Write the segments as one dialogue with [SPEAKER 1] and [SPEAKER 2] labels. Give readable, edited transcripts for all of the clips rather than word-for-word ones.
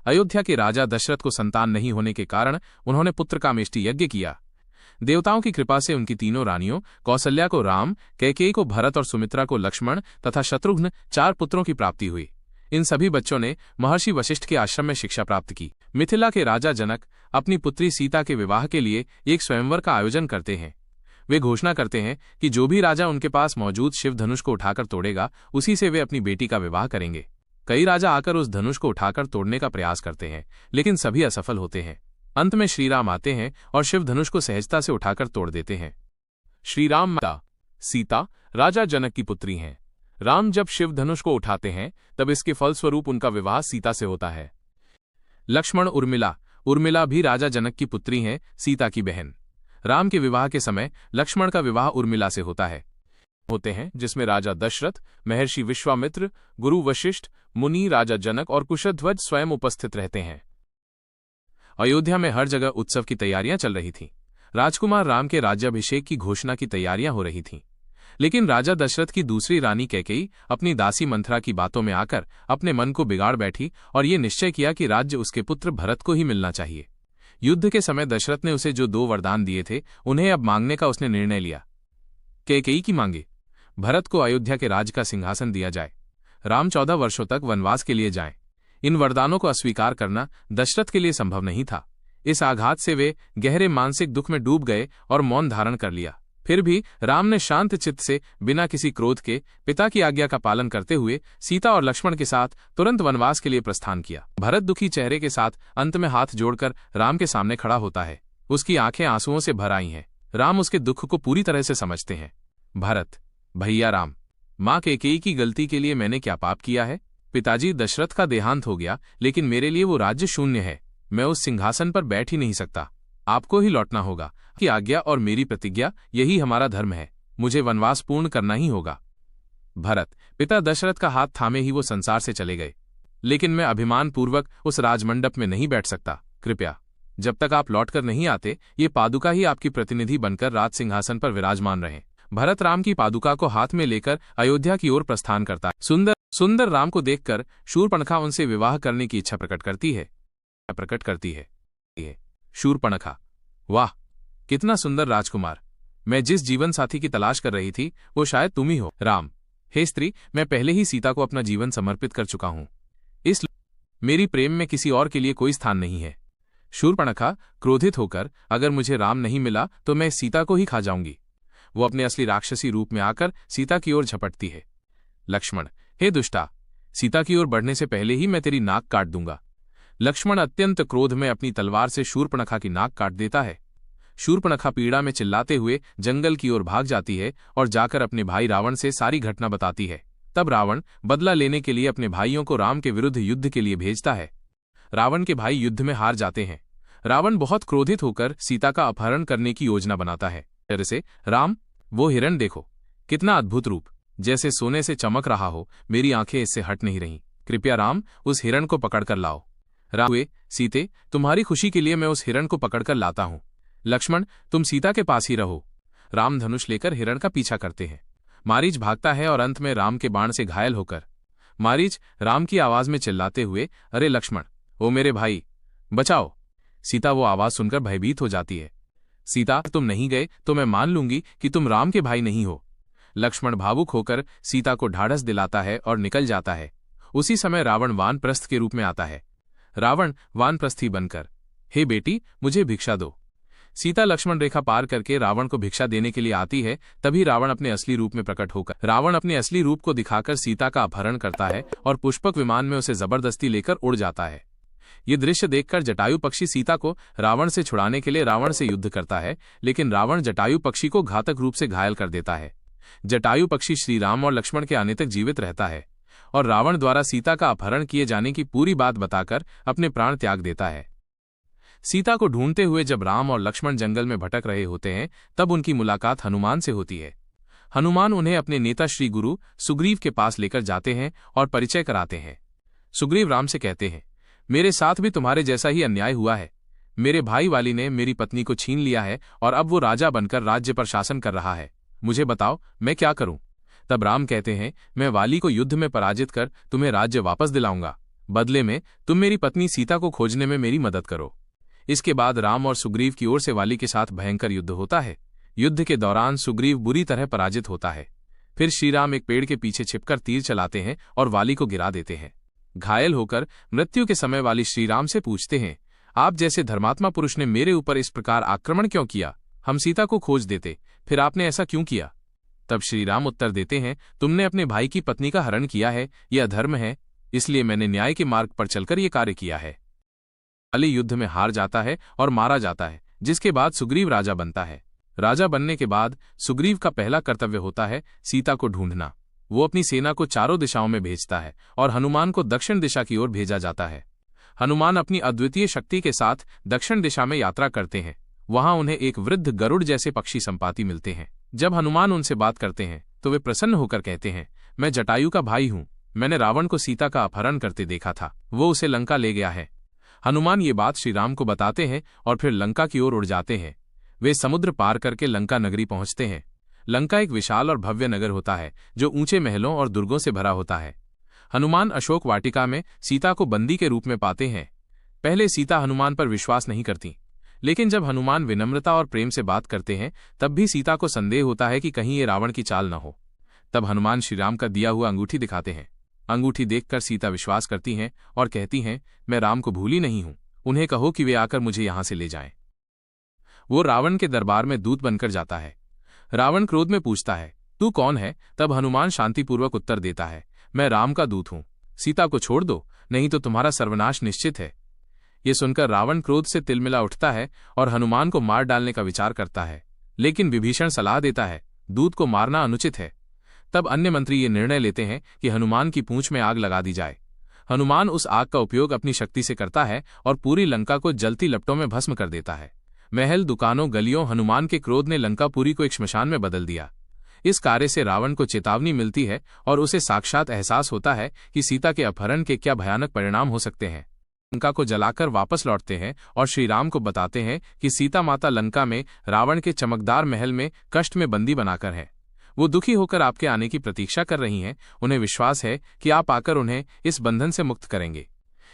[SPEAKER 1] अयोध्या के राजा दशरथ को संतान नहीं होने के कारण उन्होंने पुत्र कामेष्टि यज्ञ किया। देवताओं की कृपा से उनकी तीनों रानियों कौसल्या को राम, कैकेयी को भरत और सुमित्रा को लक्ष्मण तथा शत्रुघ्न 4 पुत्रों की प्राप्ति हुई। इन सभी बच्चों ने महर्षि वशिष्ठ के आश्रम में शिक्षा प्राप्त की। मिथिला के राजा जनक अपनी पुत्री सीता के विवाह के लिए एक स्वयंवर का आयोजन करते हैं। वे घोषणा करते हैं कि जो भी राजा उनके पास मौजूद शिव धनुष को उठाकर तोड़ेगा, उसी से वे अपनी बेटी का विवाह करेंगे। कई राजा आकर उस धनुष को उठाकर तोड़ने का प्रयास करते हैं, लेकिन सभी असफल होते हैं। अंत में श्रीराम आते हैं और शिव धनुष को सहजता से उठाकर तोड़ देते हैं। श्रीराम माता सीता राजा जनक की पुत्री हैं। राम जब शिव धनुष को उठाते हैं तब इसके फलस्वरूप उनका विवाह सीता से होता है। लक्ष्मण उर्मिला भी राजा जनक की पुत्री हैं, सीता की बहन। राम के विवाह के समय लक्ष्मण का विवाह उर्मिला से होता है, जिसमें राजा दशरथ, महर्षि विश्वामित्र, गुरु वशिष्ठ, मुनि, राजा जनक और कुशध्वज स्वयं उपस्थित रहते हैं। अयोध्या में हर जगह उत्सव की तैयारियां चल रही थीं। राजकुमार राम के राज्याभिषेक की घोषणा की तैयारियां हो रही थीं, लेकिन राजा दशरथ की दूसरी रानी कैकेयी अपनी दासी मंथरा की बातों में आकर अपने मन को बिगाड़ बैठी और ये निश्चय किया कि राज्य उसके पुत्र भरत को ही मिलना चाहिए। युद्ध के समय दशरथ ने उसे जो 2 वरदान दिए थे, उन्हें अब मांगने का उसने निर्णय लिया। कैकेयी की मांगे, भरत को अयोध्या के राज का सिंहासन दिया जाए, राम 14 वर्षों तक वनवास के लिए जाएं। इन वरदानों को अस्वीकार करना दशरथ के लिए संभव नहीं था। इस आघात से वे गहरे मानसिक दुख में डूब गए और मौन धारण कर लिया। फिर भी राम ने शांत चित्त से बिना किसी क्रोध के पिता की आज्ञा का पालन करते हुए सीता और लक्ष्मण के साथ तुरंत वनवास के लिए प्रस्थान किया। भरत दुखी चेहरे के साथ अंत में हाथ जोड़कर राम के सामने खड़ा होता है। उसकी आंखें आंसुओं से भर आई हैं। राम उसके दुख को पूरी तरह से समझते हैं। भरत, भैया राम, माँ कैकेयी की गलती के लिए मैंने क्या पाप किया है? पिताजी दशरथ का देहांत हो गया, लेकिन मेरे लिए वो राज्य शून्य है। मैं उस सिंहासन पर बैठ ही नहीं सकता। आपको ही लौटना होगा। की आज्ञा और मेरी प्रतिज्ञा, यही हमारा धर्म है। मुझे वनवास पूर्ण करना ही होगा। भरत, पिता दशरथ का हाथ थामे ही वो संसार से चले गए, लेकिन मैं अभिमान पूर्वक उस राजमंडप में नहीं बैठ सकता। कृपया जब तक आप लौटकर नहीं आते, ये पादुका ही आपकी प्रतिनिधि बनकर राज सिंहासन पर विराजमान रहे। भरत राम की पादुका को हाथ में लेकर अयोध्या की ओर प्रस्थान करता है। सुंदर राम को देखकर शूर्पणखा उनसे विवाह करने की इच्छा प्रकट करती है। शूर्पणखा, वाह कितना सुंदर राजकुमार! मैं जिस जीवन साथी की तलाश कर रही थी, वो शायद तुम ही हो। राम, हे स्त्री, मैं पहले ही सीता को अपना जीवन समर्पित कर चुका हूं, इसलिए मेरी प्रेम में किसी और के लिए कोई स्थान नहीं है। शूर्पणखा क्रोधित होकर, अगर मुझे राम नहीं मिला तो मैं सीता को ही खा जाऊंगी। वो अपने असली राक्षसी रूप में आकर सीता की ओर झपटती है। लक्ष्मण, हे दुष्टा, सीता की ओर बढ़ने से पहले ही मैं तेरी नाक काट दूंगा। लक्ष्मण अत्यंत क्रोध में अपनी तलवार से शूर्पणखा की नाक काट देता है। शूर्पणखा पीड़ा में चिल्लाते हुए जंगल की ओर भाग जाती है और जाकर अपने भाई रावण से सारी घटना बताती है। तब रावण बदला लेने के लिए अपने भाइयों को राम के विरुद्ध युद्ध के लिए भेजता है। रावण के भाई युद्ध में हार जाते हैं। रावण बहुत क्रोधित होकर सीता का अपहरण करने की योजना बनाता है। जैसे, राम, वो हिरण देखो, कितना अद्भुत रूप, जैसे सोने से चमक रहा हो। मेरी आंखें इससे हट नहीं रहीं। कृपया राम, उस हिरण को पकड़कर लाओ। राम, सीते, तुम्हारी खुशी के लिए मैं उस हिरण को पकड़कर लाता हूं। लक्ष्मण, तुम सीता के पास ही रहो। राम धनुष लेकर हिरण का पीछा करते हैं। मारीच भागता है और अंत में राम के बाण से घायल होकर मारीच राम की आवाज में चिल्लाते हुए, अरे लक्ष्मण, ओ मेरे भाई, बचाओ। सीता वो आवाज सुनकर भयभीत हो जाती है। सीता, तुम नहीं गए तो मैं मान लूंगी कि तुम राम के भाई नहीं हो। लक्ष्मण भावुक होकर सीता को ढाढ़स दिलाता है और निकल जाता है। उसी समय रावण वानप्रस्थ के रूप में आता है। रावण वानप्रस्थी बनकर, हे बेटी, मुझे भिक्षा दो। सीता लक्ष्मण रेखा पार करके रावण को भिक्षा देने के लिए आती है। तभी रावण अपने असली रूप में प्रकट को दिखाकर सीता का अपहरण करता है और पुष्पक विमान में उसे जबरदस्ती लेकर उड़ जाता है। ये दृश्य देखकर जटायु पक्षी सीता को रावण से छुड़ाने के लिए रावण से युद्ध करता है, लेकिन रावण जटायु पक्षी को घातक रूप से घायल कर देता है। जटायु पक्षी श्री राम और लक्ष्मण के आने तक जीवित रहता है और रावण द्वारा सीता का अपहरण किए जाने की पूरी बात बताकर अपने प्राण त्याग देता है। सीता को ढूंढते हुए जब राम और लक्ष्मण जंगल में भटक रहे होते हैं, तब उनकी मुलाकात हनुमान से होती है। हनुमान उन्हें अपने नेता श्री गुरु सुग्रीव के पास लेकर जाते हैं और परिचय कराते हैं। सुग्रीव राम से कहते हैं, मेरे साथ भी तुम्हारे जैसा ही अन्याय हुआ है। मेरे भाई वाली ने मेरी पत्नी को छीन लिया है और अब वो राजा बनकर राज्य पर शासन कर रहा है। मुझे बताओ, मैं क्या करूं? तब राम कहते हैं, मैं वाली को युद्ध में पराजित कर तुम्हें राज्य वापस दिलाऊंगा। बदले में तुम मेरी पत्नी सीता को खोजने में मेरी मदद करो। इसके बाद राम और सुग्रीव की ओर से वाली के साथ भयंकर युद्ध होता है। युद्ध के दौरान सुग्रीव बुरी तरह पराजित होता है। फिर श्रीराम एक पेड़ के पीछे छिपकर तीर चलाते हैं और वाली को गिरा देते हैं। घायल होकर मृत्यु के समय वाली श्रीराम से पूछते हैं, आप जैसे धर्मात्मा पुरुष ने मेरे ऊपर इस प्रकार आक्रमण क्यों किया? हम सीता को खोज देते, फिर आपने ऐसा क्यों किया? तब श्रीराम उत्तर देते हैं, तुमने अपने भाई की पत्नी का हरण किया है, यह अधर्म है, इसलिए मैंने न्याय के मार्ग पर चलकर यह कार्य किया है। वाली युद्ध में हार जाता है और मारा जाता है, जिसके बाद सुग्रीव राजा बनता है। राजा बनने के बाद सुग्रीव का पहला कर्तव्य होता है सीता को ढूंढना। वो अपनी सेना को चारों दिशाओं में भेजता है और हनुमान को दक्षिण दिशा की ओर भेजा जाता है। हनुमान अपनी अद्वितीय शक्ति के साथ दक्षिण दिशा में यात्रा करते हैं। वहां उन्हें एक वृद्ध गरुड़ जैसे पक्षी संपाति मिलते हैं। जब हनुमान उनसे बात करते हैं तो वे प्रसन्न होकर कहते हैं, मैं जटायु का भाई हूं। मैंने रावण को सीता का अपहरण करते देखा था, वो उसे लंका ले गया है। हनुमान ये बात श्रीराम को बताते हैं और फिर लंका की ओर उड़ जाते हैं। वे समुद्र पार करके लंका नगरी पहुंचते हैं। लंका एक विशाल और भव्य नगर होता है जो ऊंचे महलों और दुर्गों से भरा होता है। हनुमान अशोक वाटिका में सीता को बंदी के रूप में पाते हैं। पहले सीता हनुमान पर विश्वास नहीं करती, लेकिन जब हनुमान विनम्रता और प्रेम से बात करते हैं तब भी सीता को संदेह होता है कि कहीं ये रावण की चाल न हो। तब हनुमान श्रीराम का दिया हुआ अंगूठी दिखाते हैं। अंगूठी देखकर सीता विश्वास करती हैं और कहती हैं, मैं राम को भूली नहीं हूं, उन्हें कहो कि वे आकर मुझे यहां से ले जाएं। वो रावण के दरबार में दूत बनकर जाता है। रावण क्रोध में पूछता है, तू कौन है? तब हनुमान शांतिपूर्वक उत्तर देता है, मैं राम का दूत हूं। सीता को छोड़ दो, नहीं तो तुम्हारा सर्वनाश निश्चित है। ये सुनकर रावण क्रोध से तिलमिला उठता है और हनुमान को मार डालने का विचार करता है, लेकिन विभीषण सलाह देता है, दूत को मारना अनुचित है। तब अन्य मंत्री ये निर्णय लेते हैं कि हनुमान की पूंछ में आग लगा दी जाए। हनुमान उस आग का उपयोग अपनी शक्ति से करता है और पूरी लंका को जलती लपटों में भस्म कर देता है। महल, दुकानों, गलियों, हनुमान के क्रोध ने लंकापुरी को एक श्मशान में बदल दिया। इस कार्य से रावण को चेतावनी मिलती है और उसे साक्षात एहसास होता है कि सीता के अपहरण के क्या भयानक परिणाम हो सकते हैं। लंका को जलाकर वापस लौटते हैं और श्रीराम को बताते हैं कि सीता माता लंका में रावण के चमकदार महल में कष्ट में बंदी बनाकर है। वो दुखी होकर आपके आने की प्रतीक्षा कर रही हैं। उन्हें विश्वास है कि आप आकर उन्हें इस बंधन से मुक्त करेंगे।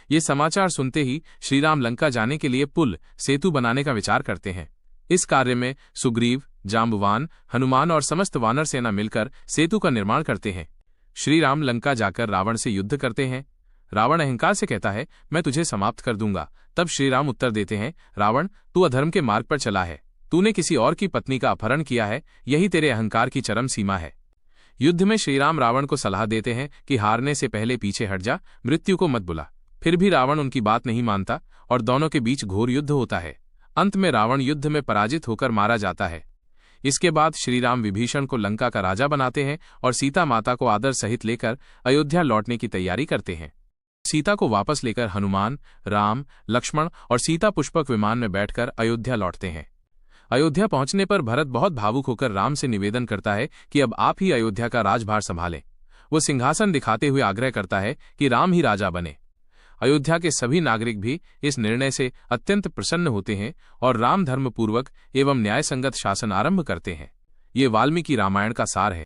[SPEAKER 1] ये समाचार सुनते ही श्रीराम लंका जाने के लिए पुल, सेतु बनाने का विचार करते हैं। इस कार्य में सुग्रीव, जाम्बवान, हनुमान और समस्त वानर सेना मिलकर सेतु का निर्माण करते हैं। श्रीराम लंका जाकर रावण से युद्ध करते हैं। रावण अहंकार से कहता है, मैं तुझे समाप्त कर दूंगा। तब श्रीराम उत्तर देते हैं, रावण, तू अधर्म के मार्ग पर चला है। तूने किसी और की पत्नी का अपहरण किया है, यही तेरे अहंकार की चरम सीमा है। युद्ध में श्रीराम रावण को सलाह देते हैं कि हारने से पहले पीछे हट जा, मृत्यु को मत बुला। फिर भी रावण उनकी बात नहीं मानता और दोनों के बीच घोर युद्ध होता है। अंत में रावण युद्ध में पराजित होकर मारा जाता है। इसके बाद श्रीराम विभीषण को लंका का राजा बनाते हैं और सीता माता को आदर सहित लेकर अयोध्या लौटने की तैयारी करते हैं। सीता को वापस लेकर हनुमान, राम, लक्ष्मण और सीता पुष्पक विमान में बैठकर अयोध्या लौटते हैं। अयोध्या पहुंचने पर भरत बहुत भावुक होकर राम से निवेदन करता है कि अब आप ही अयोध्या का राजभार संभालें। वो सिंहासन दिखाते हुए आग्रह करता है कि राम ही राजा बने। अयोध्या के सभी नागरिक भी इस निर्णय से अत्यंत प्रसन्न होते हैं और राम धर्मपूर्वक एवं न्यायसंगत शासन आरंभ करते हैं। ये वाल्मीकि रामायण का सार है।